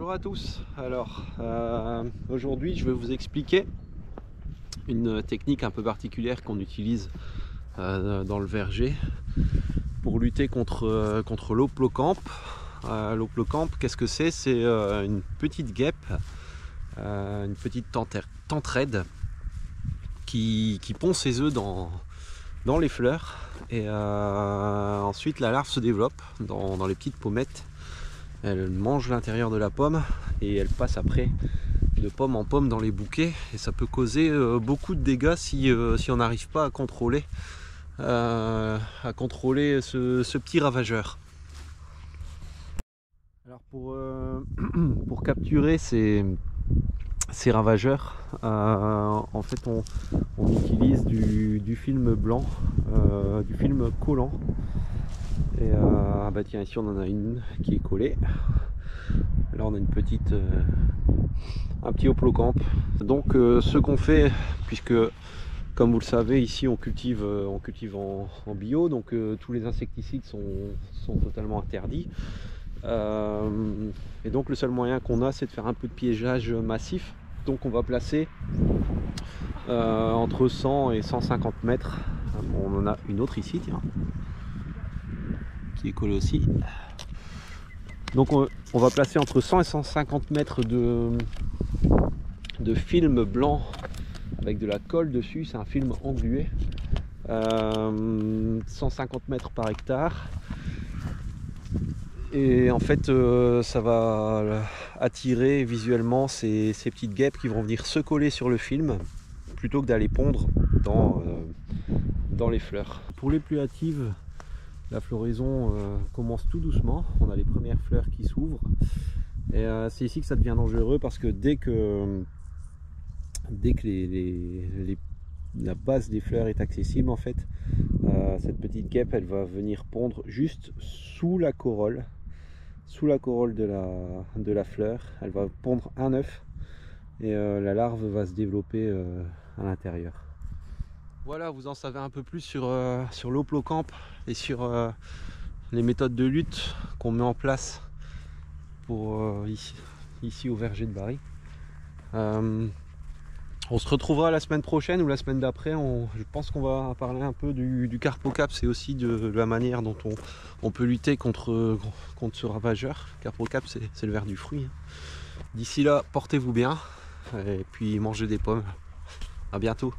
Bonjour à tous. Alors aujourd'hui je vais vous expliquer une technique un peu particulière qu'on utilise dans le verger pour lutter contre l'Hoplocampe. L'Hoplocampe, qu'est-ce que c'est? C'est une petite guêpe, une petite tentraide qui pond ses œufs dans les fleurs et ensuite la larve se développe dans les petites pommettes. Elle mange l'intérieur de la pomme et elle passe après de pomme en pomme dans les bouquets et ça peut causer beaucoup de dégâts si on n'arrive pas à contrôler ce petit ravageur. Alors pour capturer ces ravageurs, en fait on utilise du film blanc, du film collant. Et bah tiens, ici on en a une qui est collée. Là on a un petit Hoplocampe. Donc ce qu'on fait, puisque comme vous le savez ici on cultive en bio, donc tous les insecticides sont totalement interdits. Et donc le seul moyen qu'on a, c'est de faire un peu de piégeage massif. Donc on va placer entre 100 et 150 mètres. On en a une autre ici, tiens, qui est collée aussi. Donc on va placer entre 100 et 150 mètres de film blanc avec de la colle dessus. C'est un film englué, 150 mètres par hectare. Et en fait ça va attirer visuellement ces petites guêpes qui vont venir se coller sur le film plutôt que d'aller pondre dans les fleurs. Pour les plus hâtives, la floraison commence tout doucement. On a les premières fleurs qui s'ouvrent et c'est ici que ça devient dangereux, parce que dès que la base des fleurs est accessible, en fait cette petite guêpe, elle va venir pondre juste sous la corolle de la fleur. Elle va pondre un œuf et la larve va se développer à l'intérieur. Voilà, vous en savez un peu plus sur l'Hoplocampe et sur les méthodes de lutte qu'on met en place pour ici au verger de Bari. On se retrouvera la semaine prochaine ou la semaine d'après. Je pense qu'on va parler un peu du Carpocaps et aussi de la manière dont on peut lutter contre ce ravageur. Carpocaps, c'est le ver du fruit. D'ici là, portez-vous bien et puis mangez des pommes. À bientôt.